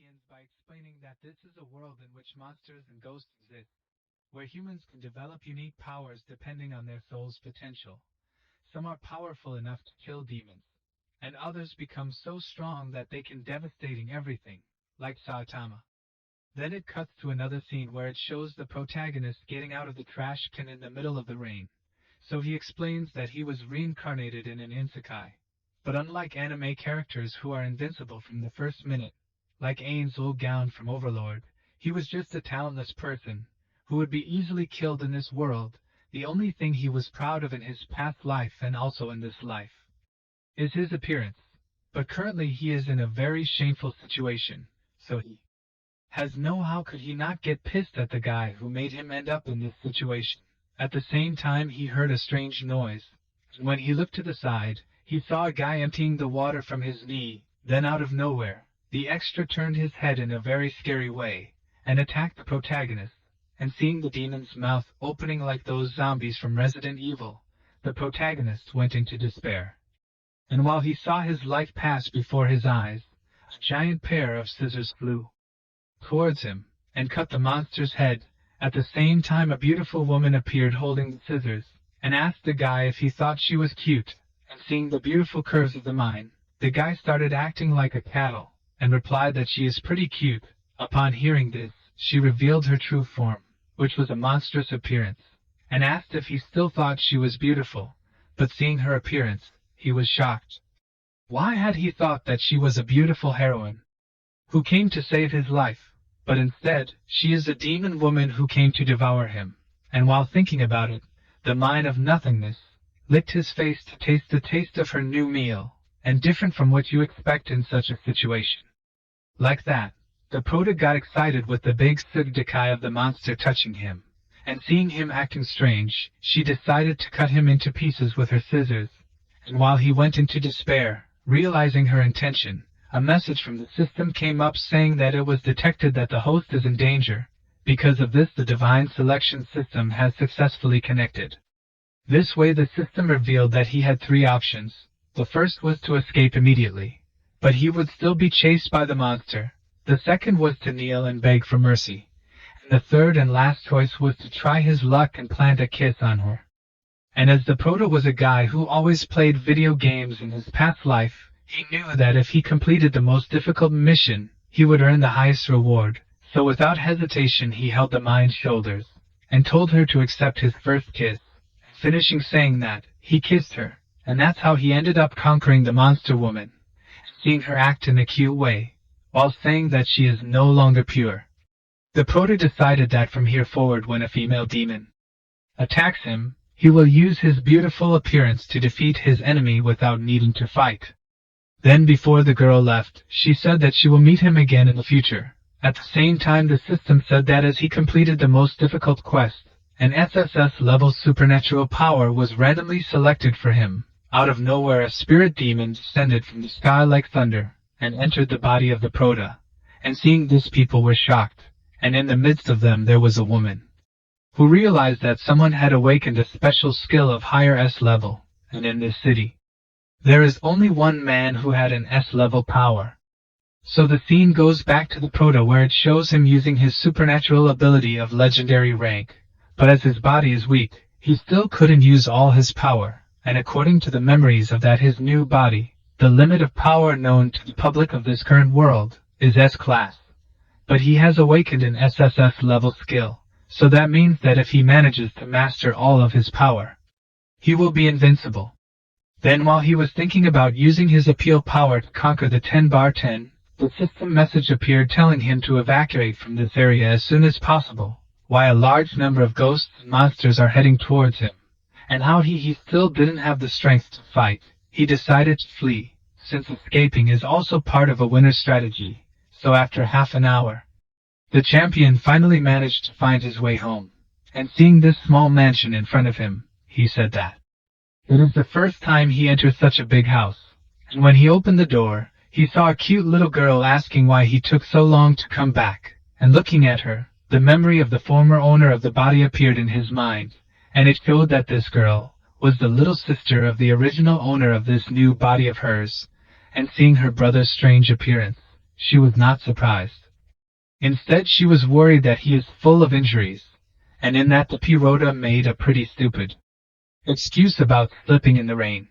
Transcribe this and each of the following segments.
begins by explaining that this is a world in which monsters and ghosts exist, where humans can develop unique powers depending on their soul's potential. Some are powerful enough to kill demons, and others become so strong that they can devastating everything, like Saitama. Then it cuts to another scene where it shows the protagonist getting out of the trash can in the middle of the rain. So he explains that he was reincarnated in an isekai. But unlike anime characters who are invincible from the first minute, like Ain's old gown from Overlord, he was just a talentless person, who would be easily killed in this world. The only thing he was proud of in his past life and also in this life is his appearance. But currently he is in a very shameful situation, so he has no how could he not get pissed at the guy who made him end up in this situation. At the same time he heard a strange noise, and when he looked to the side, he saw a guy emptying the water from his knee. Then out of nowhere, the extra turned his head in a very scary way, and attacked the protagonist, and seeing the demon's mouth opening like those zombies from Resident Evil, the protagonist went into despair. And while he saw his life pass before his eyes, a giant pair of scissors flew towards him, and cut the monster's head. At the same time a beautiful woman appeared holding the scissors, and asked the guy if he thought she was cute, and seeing the beautiful curves of the mine, the guy started acting like a cattle, and replied that she is pretty cute. Upon hearing this, she revealed her true form, which was a monstrous appearance, and asked if he still thought she was beautiful, but seeing her appearance, he was shocked. Why had he thought that she was a beautiful heroine who came to save his life? But instead, she is a demon woman who came to devour him. And while thinking about it, the mind of nothingness licked his face to taste the taste of her new meal, and different from what you expect in such a situation. Like that, the prota got excited with the big Sugdekai of the monster touching him, and seeing him acting strange, she decided to cut him into pieces with her scissors. And while he went into despair, realizing her intention, a message from the system came up saying that it was detected that the host is in danger. Because of this, the divine selection system has successfully connected. This way the system revealed that he had three options. The first was to escape immediately, but he would still be chased by the monster. The second was to kneel and beg for mercy. And the third and last choice was to try his luck and plant a kiss on her. And as the prota was a guy who always played video games in his past life, he knew that if he completed the most difficult mission, he would earn the highest reward. So without hesitation he held the mind's shoulders, and told her to accept his first kiss, finishing saying that he kissed her, and that's how he ended up conquering the monster woman, seeing her act in a cute way, while saying that she is no longer pure. The prota decided that from here forward when a female demon attacks him, he will use his beautiful appearance to defeat his enemy without needing to fight. Then before the girl left, she said that she will meet him again in the future. At the same time the system said that as he completed the most difficult quest, an SSS-level supernatural power was randomly selected for him. Out of nowhere a spirit demon descended from the sky like thunder, and entered the body of the prota. And seeing this people were shocked, and in the midst of them there was a woman, who realized that someone had awakened a special skill of higher S-level, and in this city, there is only one man who had an S-level power. So the scene goes back to the prota where it shows him using his supernatural ability of legendary rank. But as his body is weak, he still couldn't use all his power, and according to the memories of that his new body, the limit of power known to the public of this current world is S-class. But he has awakened an SSS level skill, so that means that if he manages to master all of his power, he will be invincible. Then while he was thinking about using his appeal power to conquer the 10/10, the system message appeared telling him to evacuate from this area as soon as possible, while a large number of ghosts and monsters are heading towards him. And how he still didn't have the strength to fight, he decided to flee, since escaping is also part of a winner's strategy. So after half an hour, the champion finally managed to find his way home, and seeing this small mansion in front of him, he said that it is the first time he entered such a big house, and when he opened the door, he saw a cute little girl asking why he took so long to come back, and looking at her, the memory of the former owner of the body appeared in his mind, and it showed that this girl was the little sister of the original owner of this new body of hers. And seeing her brother's strange appearance, she was not surprised. Instead, she was worried that he is full of injuries, and in that the Pirota made a pretty stupid excuse about slipping in the rain.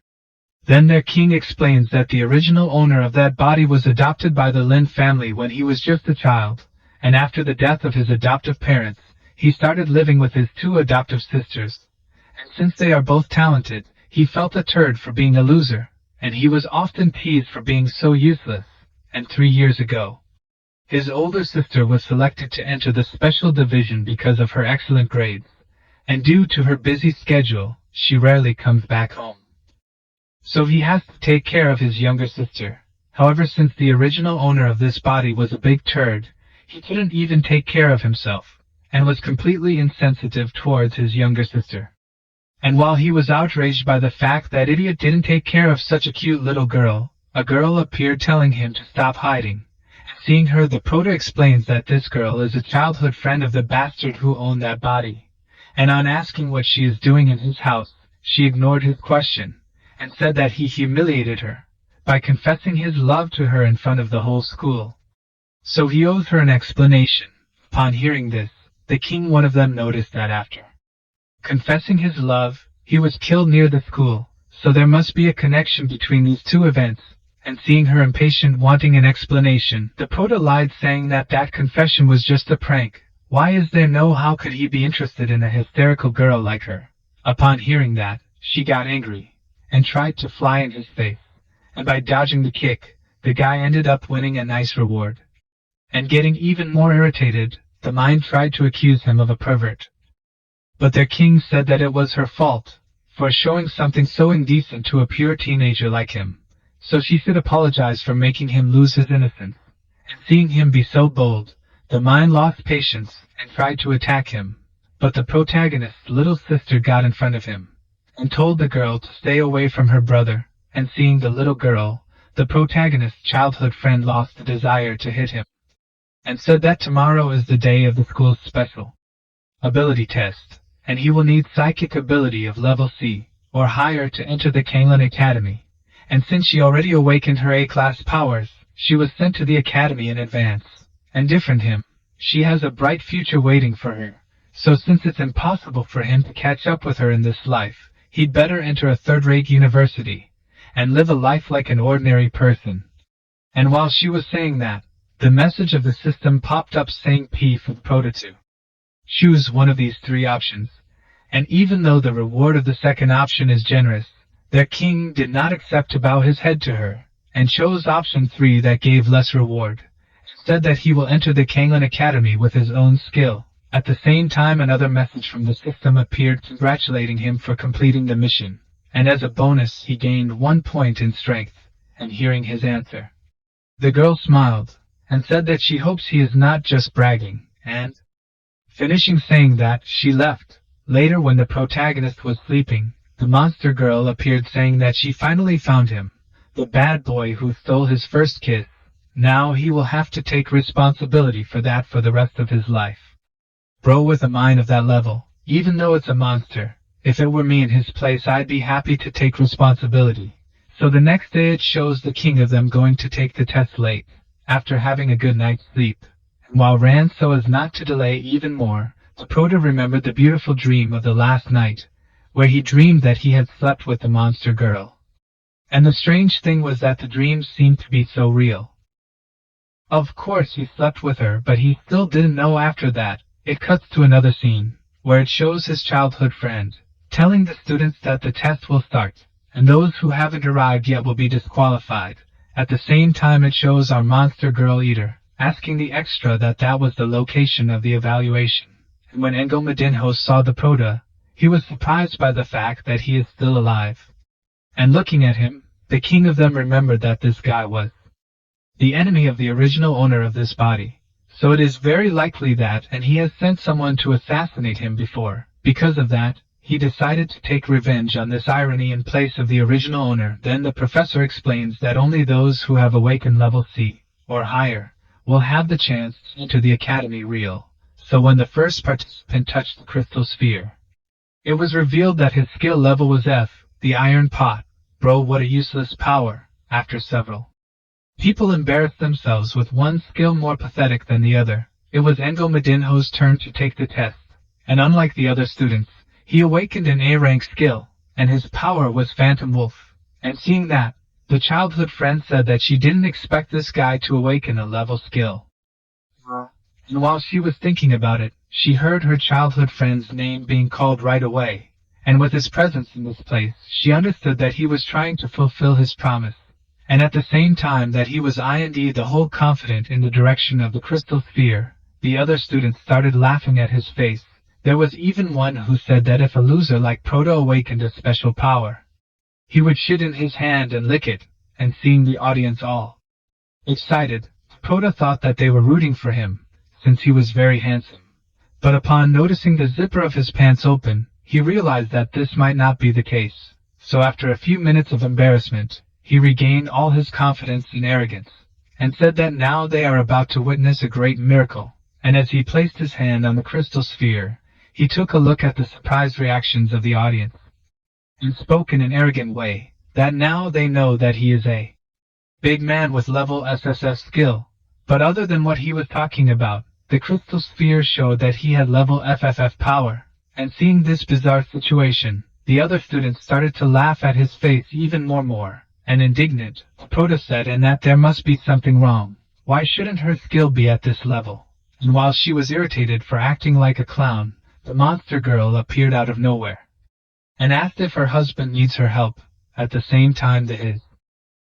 Then their king explains that the original owner of that body was adopted by the Lin family when he was just a child, and after the death of his adoptive parents, he started living with his two adoptive sisters. And since they are both talented, he felt a turd for being a loser, and he was often teased for being so useless. And 3 years ago, his older sister was selected to enter the special division because of her excellent grades, and due to her busy schedule, she rarely comes back home. So he has to take care of his younger sister. However, since the original owner of this body was a big turd, he couldn't even take care of himself, and was completely insensitive towards his younger sister. And while he was outraged by the fact that idiot didn't take care of such a cute little girl, a girl appeared telling him to stop hiding. Seeing her, the Prota explains that this girl is a childhood friend of the bastard who owned that body, and on asking what she is doing in his house, she ignored his question, and said that he humiliated her by confessing his love to her in front of the whole school. So he owes her an explanation. Upon hearing this, the king one of them noticed that after confessing his love, he was killed near the school, so there must be a connection between these two events. And seeing her impatient wanting an explanation, the Prota lied saying that confession was just a prank. Why is there no how could he be interested in a hysterical girl like her? Upon hearing that, she got angry, and tried to fly in his face, and by dodging the kick, the guy ended up winning a nice reward. And getting even more irritated, the mind tried to accuse him of a pervert. But their king said that it was her fault, for showing something so indecent to a pure teenager like him. So she should apologize for making him lose his innocence. And seeing him be so bold, the mind lost patience and tried to attack him. But the protagonist's little sister got in front of him, and told the girl to stay away from her brother. And seeing the little girl, the protagonist's childhood friend lost the desire to hit him, and said that tomorrow is the day of the school's special ability test, and he will need psychic ability of level C or higher to enter the Kanglin Academy. And since she already awakened her A-class powers, she was sent to the academy in advance. And different him, she has a bright future waiting for her. So since it's impossible for him to catch up with her in this life, he'd better enter a third-rate university, and live a life like an ordinary person. And while she was saying that, the message of the system popped up saying P for the Prota to choose one of these three options. And even though the reward of the second option is generous, their king did not accept to bow his head to her, and chose option 3 that gave less reward, and said that he will enter the Kanglin Academy with his own skill. At the same time, another message from the system appeared congratulating him for completing the mission, and as a bonus he gained 1 point in strength. And hearing his answer, the girl smiled, and said that she hopes he is not just bragging, and, finishing saying that, she left. Later, when the protagonist was sleeping, the monster girl appeared saying that she finally found him, the bad boy who stole his first kiss. Now he will have to take responsibility for that for the rest of his life. Bro, with a mind of that level, even though it's a monster, if it were me in his place I'd be happy to take responsibility. So the next day it shows the king of them going to take the test late, after having a good night's sleep. And while ran so as not to delay even more, the Prota remembered the beautiful dream of the last night, where he dreamed that he had slept with the monster girl. And the strange thing was that the dream seemed to be so real. Of course he slept with her, but he still didn't know after that. It cuts to another scene, where it shows his childhood friend, telling the students that the test will start, and those who haven't arrived yet will be disqualified. At the same time it shows our monster girl eater, asking the extra that was the location of the evaluation. And when Engo Medinho saw the Prota, he was surprised by the fact that he is still alive. And looking at him, the king of them remembered that this guy was the enemy of the original owner of this body. So it is very likely that, and he has sent someone to assassinate him before. Because of that, he decided to take revenge on this irony in place of the original owner. Then the professor explains that only those who have awakened level C, or higher, will have the chance to enter the academy real. So when the first participant touched the crystal sphere, it was revealed that his skill level was F, the iron pot. Bro, what a useless power. After several People embarrassed themselves with one skill more pathetic than the other. It was Engo turn to take the test, and unlike the other students, he awakened an A-rank skill, and his power was Phantom Wolf. And seeing that, the childhood friend said that she didn't expect this guy to awaken a level skill. And while she was thinking about it, she heard her childhood friend's name being called right away, and with his presence in this place, she understood that he was trying to fulfill his promise, and at the same time that he was the whole confident in the direction of the crystal sphere. The other students started laughing at his face. There was even one who said that if a loser like Proto awakened a special power, he would shit in his hand and lick it, and seeing the audience all excited, Proto thought that they were rooting for him, since he was very handsome. But upon noticing the zipper of his pants open, he realized that this might not be the case. So after a few minutes of embarrassment, he regained all his confidence and arrogance, and said that now they are about to witness a great miracle. And as he placed his hand on the crystal sphere, he took a look at the surprised reactions of the audience, and spoke in an arrogant way, that now they know that he is a big man with level SSS skill. But other than what he was talking about, the crystal sphere showed that he had level FFF power, and seeing this bizarre situation, the other students started to laugh at his face even more, and indignant, Proto said and that there must be something wrong. Why shouldn't her skill be at this level? And while she was irritated for acting like a clown, the monster girl appeared out of nowhere, and asked if her husband needs her help. At the same time his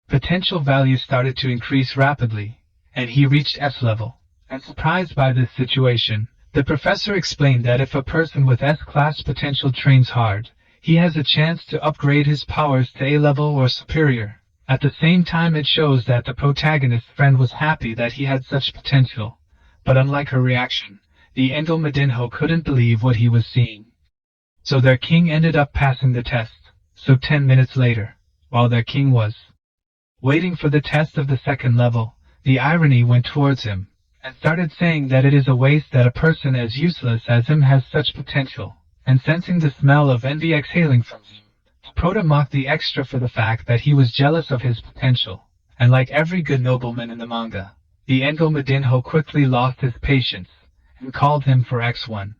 potential value started to increase rapidly, and he reached S level. And surprised by this situation, the professor explained that if a person with S-class potential trains hard, he has a chance to upgrade his powers to A level or superior. At the same time it shows that the protagonist's friend was happy that he had such potential. But unlike her reaction, the Engo couldn't believe what he was seeing. So their king ended up passing the test. So 10 minutes later, while their king was waiting for the test of the second level, the irony went towards him, and started saying that it is a waste that a person as useless as him has such potential. And sensing the smell of envy exhaling from him, Proto mocked the extra for the fact that he was jealous of his potential. And like every good nobleman in the manga, the Engo quickly lost his patience, and called him for X1.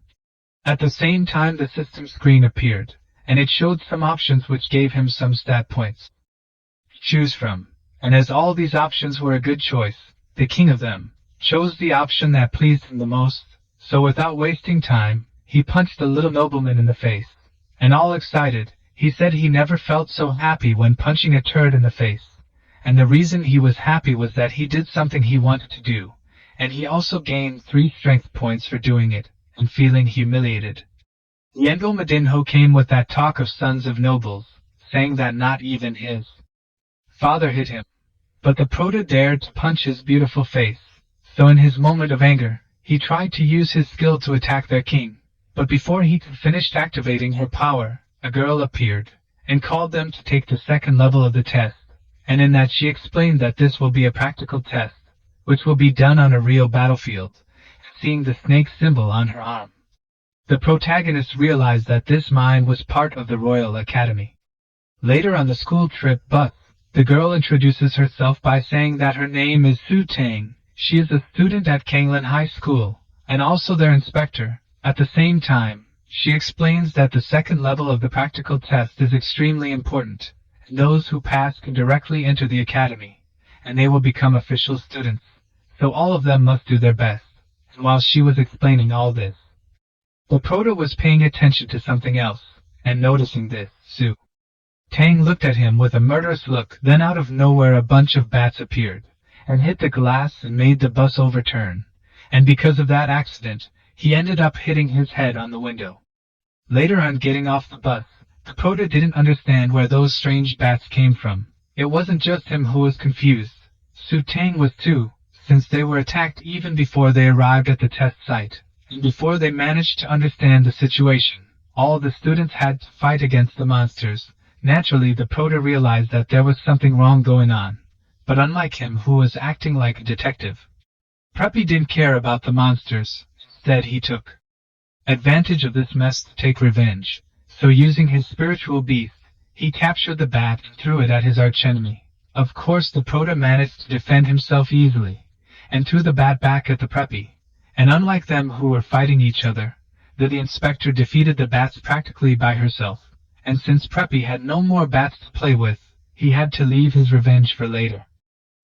At the same time the system screen appeared, and it showed some options which gave him some stat points to choose from. And as all these options were a good choice, the king of them chose the option that pleased him the most. So without wasting time, he punched the little nobleman in the face. And all excited, he said he never felt so happy when punching a turd in the face. And the reason he was happy was that he did something he wanted to do, and he also gained 3 strength points for doing it, and feeling humiliated. The Engo came with that talk of sons of nobles, saying that not even his father hit him. But the Proto dared to punch his beautiful face, so in his moment of anger, he tried to use his skill to attack their king. But before he could finish activating her power, a girl appeared, and called them to take the second level of the test, and in that she explained that this will be a practical test, which will be done on a real battlefield. Seeing the snake symbol on her arm, the protagonist realized that this mine was part of the Royal Academy. Later on the school trip bus, the girl introduces herself by saying that her name is Su Tang. She is a student at Kanglan High School, and also their inspector. At the same time, she explains that the second level of the practical test is extremely important, and those who pass can directly enter the academy, and they will become official students, so all of them must do their best. And while she was explaining all this, the Proto was paying attention to something else, and noticing this, Su Tang looked at him with a murderous look. Then out of nowhere a bunch of bats appeared, and hit the glass and made the bus overturn, and because of that accident, he ended up hitting his head on the window. Later on getting off the bus, the Proto didn't understand where those strange bats came from. It wasn't just him who was confused. Su Tang was too, since they were attacked even before they arrived at the test site, and before they managed to understand the situation, all the students had to fight against the monsters. Naturally the Proto realized that there was something wrong going on, but unlike him who was acting like a detective, Preppy didn't care about the monsters. Instead he took advantage of this mess to take revenge, so using his spiritual beast, he captured the bat and threw it at his archenemy. Of course the Prota managed to defend himself easily, and threw the bat back at the Preppy. And unlike them who were fighting each other, the inspector defeated the bats practically by herself. And since Preppy had no more bats to play with, he had to leave his revenge for later.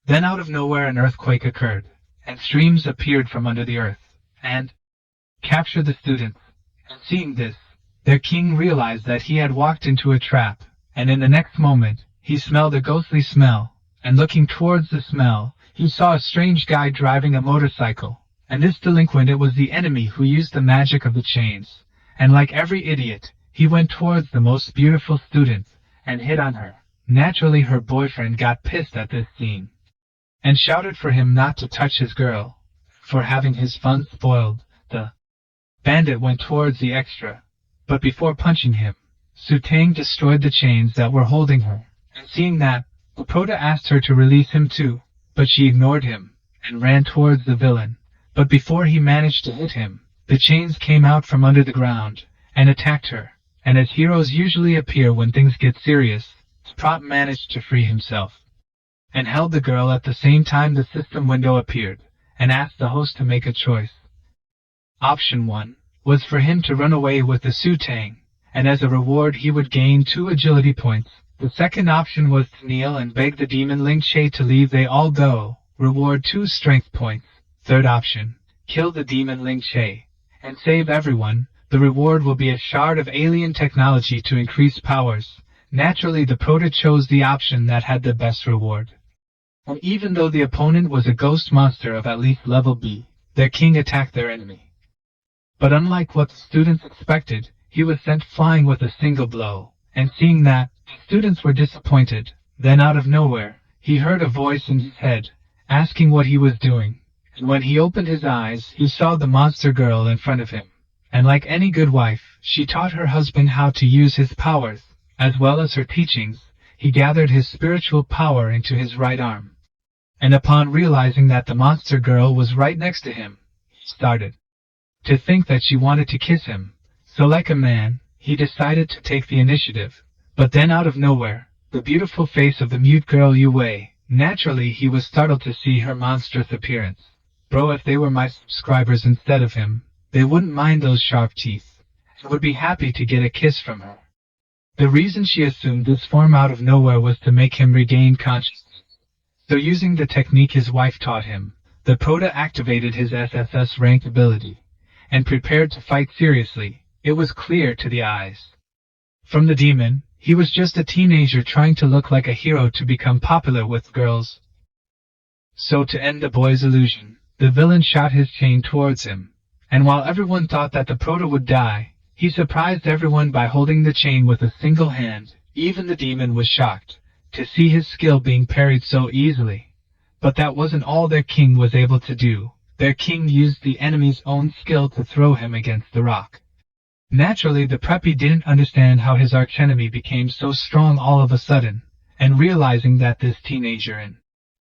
Then out of nowhere an earthquake occurred, and streams appeared from under the earth, and captured the students. And seeing this, their king realized that he had walked into a trap, and in the next moment, he smelled a ghostly smell, and looking towards the smell, he saw a strange guy driving a motorcycle. And this delinquent, it was the enemy who used the magic of the chains, and like every idiot, he went towards the most beautiful student, and hit on her. Naturally her boyfriend got pissed at this scene, and shouted for him not to touch his girl, for having his fun spoiled. The bandit went towards the extra, but before punching him, Sutang destroyed the chains that were holding her, and seeing that, the Prota asked her to release him too, but she ignored him, and ran towards the villain. But before he managed to hit him, the chains came out from under the ground, and attacked her, and as heroes usually appear when things get serious, Prot managed to free himself, and held the girl. At the same time the system window appeared, and asked the host to make a choice. Option 1 was for him to run away with the Sutang, and as a reward he would gain 2 agility points. The second option was to kneel and beg the demon Ling Che to leave. They all go, reward 2 strength points. Third option, kill the demon Ling Che, and save everyone. The reward will be a shard of alien technology to increase powers. Naturally the Prota chose the option that had the best reward. And even though the opponent was a ghost monster of at least level B, their king attacked their enemy. But unlike what the students expected, he was sent flying with a single blow, and seeing that, the students were disappointed. Then out of nowhere, he heard a voice in his head, asking what he was doing. And when he opened his eyes, he saw the monster girl in front of him. And like any good wife, she taught her husband how to use his powers. As well as her teachings, he gathered his spiritual power into his right arm. And upon realizing that the monster girl was right next to him, he started to think that she wanted to kiss him. So like a man, he decided to take the initiative. But then out of nowhere, the beautiful face of the mute girl Yue. Naturally he was startled to see her monstrous appearance. Bro, if they were my subscribers instead of him, they wouldn't mind those sharp teeth, and would be happy to get a kiss from her. The reason she assumed this form out of nowhere was to make him regain consciousness. So using the technique his wife taught him, the Prota activated his SSS rank ability, and prepared to fight seriously. It was clear to the eyes from the demon, he was just a teenager trying to look like a hero to become popular with girls. So to end the boy's illusion, the villain shot his chain towards him, and while everyone thought that the Prota would die, he surprised everyone by holding the chain with a single hand. Even the demon was shocked to see his skill being parried so easily. But that wasn't all their king was able to do. Their king used the enemy's own skill to throw him against the rock. Naturally the Preppy didn't understand how his archenemy became so strong all of a sudden, and realizing that this teenager in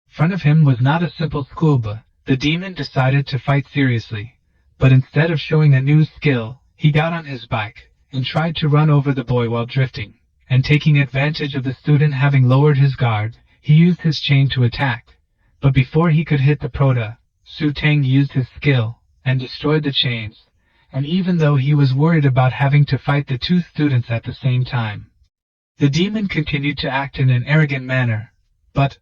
front of him was not a simple schoolboy, the demon decided to fight seriously. But instead of showing a new skill, he got on his bike, and tried to run over the boy while drifting, and taking advantage of the student having lowered his guard, he used his chain to attack. But before he could hit the Prota, Sutang used his skill, and destroyed the chains, and even though he was worried about having to fight the 2 students at the same time, the demon continued to act in an arrogant manner. But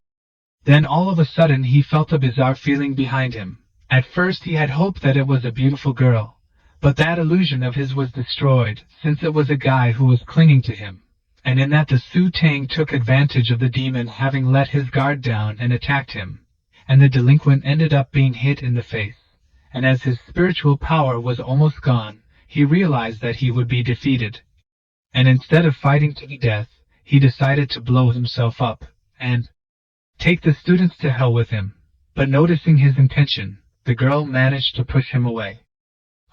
then all of a sudden he felt a bizarre feeling behind him. At first he had hoped that it was a beautiful girl, but that illusion of his was destroyed, since it was a guy who was clinging to him, and in that the Sutang took advantage of the demon having let his guard down and attacked him, and the delinquent ended up being hit in the face. And as his spiritual power was almost gone, he realized that he would be defeated. And instead of fighting to the death, he decided to blow himself up, and take the students to hell with him. But noticing his intention, the girl managed to push him away.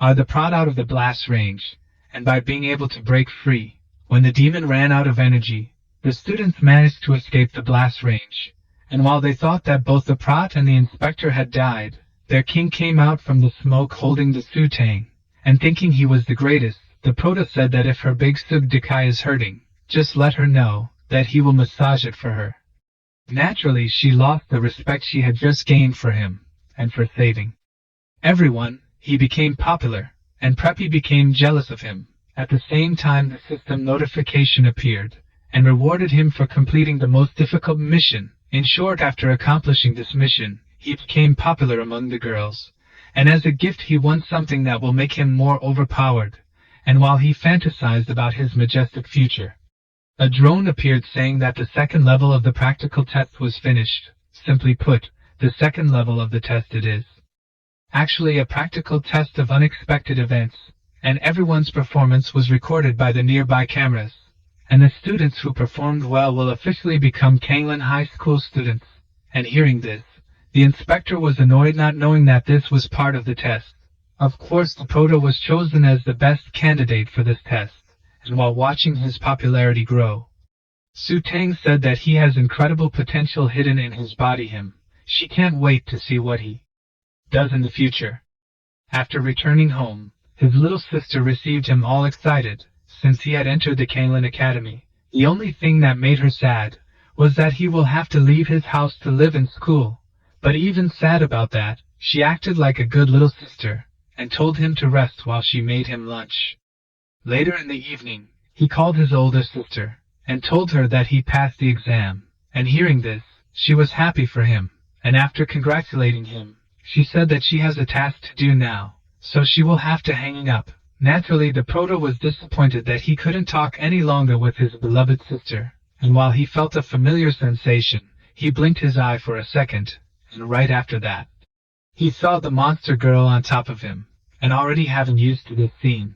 The prod out of the blast range, and by being able to break free, when the demon ran out of energy, the students managed to escape the blast range. And while they thought that both the Prat and the inspector had died, their king came out from the smoke holding the Sutang, and thinking he was the greatest, the Prota said that if her big Sug Dekai is hurting, just let her know that he will massage it for her. Naturally, she lost the respect she had just gained for him, and for saving everyone, he became popular, and Preppy became jealous of him. At the same time, the system notification appeared, and rewarded him for completing the most difficult mission. In short, after accomplishing this mission, he became popular among the girls, and as a gift he won something that will make him more overpowered. And while he fantasized about his majestic future, a drone appeared saying that the second level of the practical test was finished. Simply put, the second level of the test it is actually a practical test of unexpected events, and everyone's performance was recorded by the nearby cameras, and the students who performed well will officially become Kanglan High School students. And hearing this, the inspector was annoyed, not knowing that this was part of the test. Of course, the Proto was chosen as the best candidate for this test, and while watching his popularity grow, Su Tang said that he has incredible potential hidden in his body. She can't wait to see what he does in the future. After returning home, his little sister received him all excited, since he had entered the Kanglan Academy. The only thing that made her sad was that he will have to leave his house to live in school. But even sad about that, she acted like a good little sister, and told him to rest while she made him lunch. Later in the evening, he called his older sister, and told her that he passed the exam, and hearing this, she was happy for him, and after congratulating him, she said that she has a task to do now, so she will have to hang up. Naturally, the Proto was disappointed that he couldn't talk any longer with his beloved sister, and while he felt a familiar sensation, he blinked his eye for a second, and right after that, he saw the monster girl on top of him, and already having used to this scene,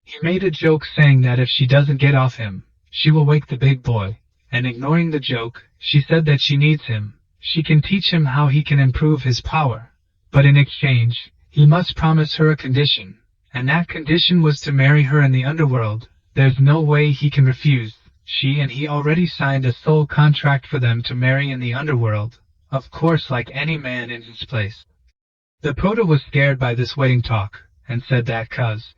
he made a joke saying that if she doesn't get off him, she will wake the big boy, and ignoring the joke, she said that she needs him. She can teach him how he can improve his power, but in exchange, he must promise her a condition, and that condition was to marry her in the underworld. There's no way he can refuse. She and he already signed a soul contract for them to marry in the underworld, of course, like any man in his place. The Proto was scared by this wedding talk, and said that 'cause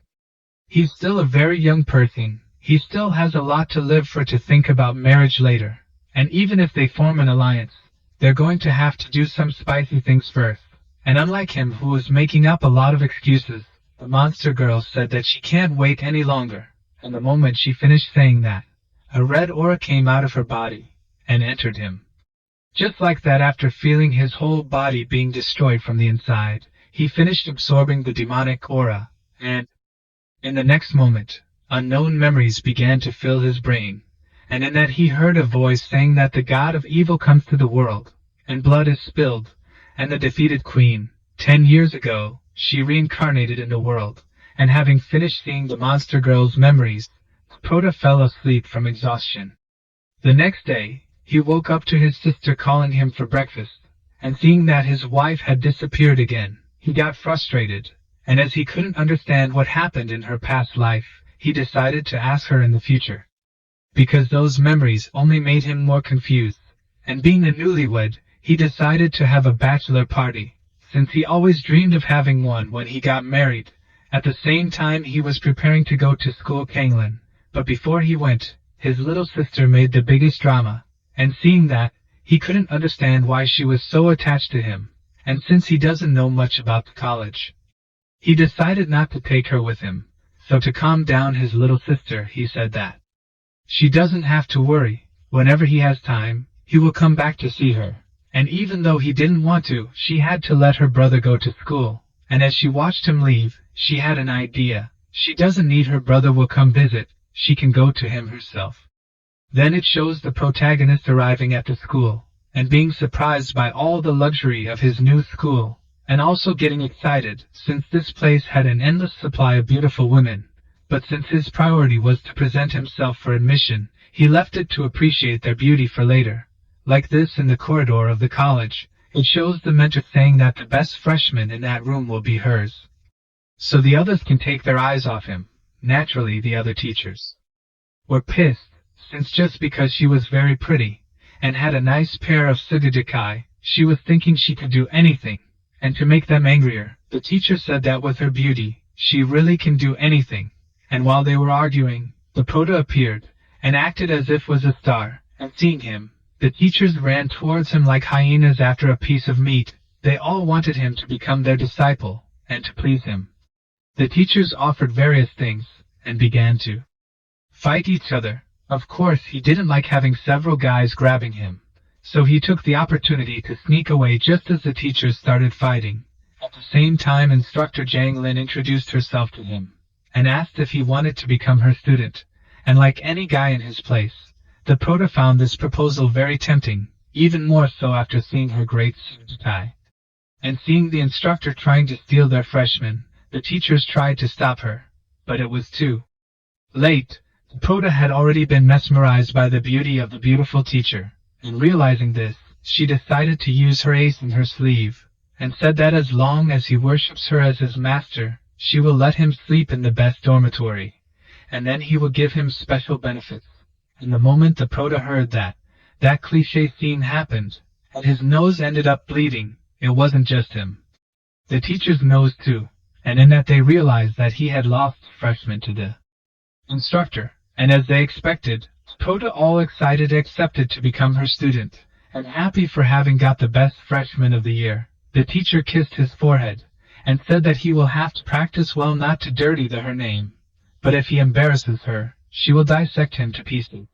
he's still a very young person, he still has a lot to live for to think about marriage later, and even if they form an alliance, they're going to have to do some spicy things first. And unlike him, who was making up a lot of excuses, the monster girl said that she can't wait any longer, and the moment she finished saying that, a red aura came out of her body, and entered him. Just like that, after feeling his whole body being destroyed from the inside, he finished absorbing the demonic aura, and in the next moment, unknown memories began to fill his brain, and in that he heard a voice saying that the god of evil comes to the world, and blood is spilled, and the defeated queen, 10 years ago, she reincarnated in the world, and having finished seeing the monster girl's memories, Proto fell asleep from exhaustion. The next day, he woke up to his sister calling him for breakfast, and seeing that his wife had disappeared again, he got frustrated, and as he couldn't understand what happened in her past life, he decided to ask her in the future, because those memories only made him more confused, and being a newlywed, he decided to have a bachelor party, since he always dreamed of having one when he got married. At the same time, he was preparing to go to school Kanglan, but before he went, his little sister made the biggest drama, and seeing that, he couldn't understand why she was so attached to him, and since he doesn't know much about the college, he decided not to take her with him. So to calm down his little sister, he said that she doesn't have to worry. Whenever he has time, he will come back to see her. And even though he didn't want to, she had to let her brother go to school. And as she watched him leave, she had an idea. She doesn't need her brother will come visit, she can go to him herself. Then it shows the protagonist arriving at the school, and being surprised by all the luxury of his new school, and also getting excited, since this place had an endless supply of beautiful women. But since his priority was to present himself for admission, he left it to appreciate their beauty for later. Like this in the corridor of the college, it shows the mentor saying that the best freshman in that room will be hers, so the others can take their eyes off him. Naturally, the other teachers were pissed, since just because she was very pretty, and had a nice pair of sugajikai, she was thinking she could do anything. And to make them angrier, the teacher said that with her beauty, she really can do anything. And while they were arguing, the Proto appeared, and acted as if was a star, and seeing him, The teachers ran towards him like hyenas after a piece of meat. They all wanted him to become their disciple, and to please him. The teachers offered various things, and began to fight each other. Of course, he didn't like having several guys grabbing him, so he took the opportunity to sneak away just as the teachers started fighting. At the same time, instructor Jiang Lin introduced herself to him, and asked if he wanted to become her student, and like any guy in his place, the Prota found this proposal very tempting, even more so after seeing her great suit tie. And seeing the instructor trying to steal their freshman, the teachers tried to stop her, but it was too late. The Prota had already been mesmerized by the beauty of the beautiful teacher, and realizing this, she decided to use her ace in her sleeve, and said that as long as he worships her as his master, she will let him sleep in the best dormitory, and then he will give him special benefits. And the moment the Prota heard that cliché scene happened, and his nose ended up bleeding. It wasn't just him. The teacher's nose too, and in that they realized that he had lost freshman to the instructor, and as they expected, Prota, all excited, accepted to become her student, and happy for having got the best freshman of the year. The teacher kissed his forehead, and said that he will have to practice well not to dirty her name, but if he embarrasses her, she will dissect him to pieces.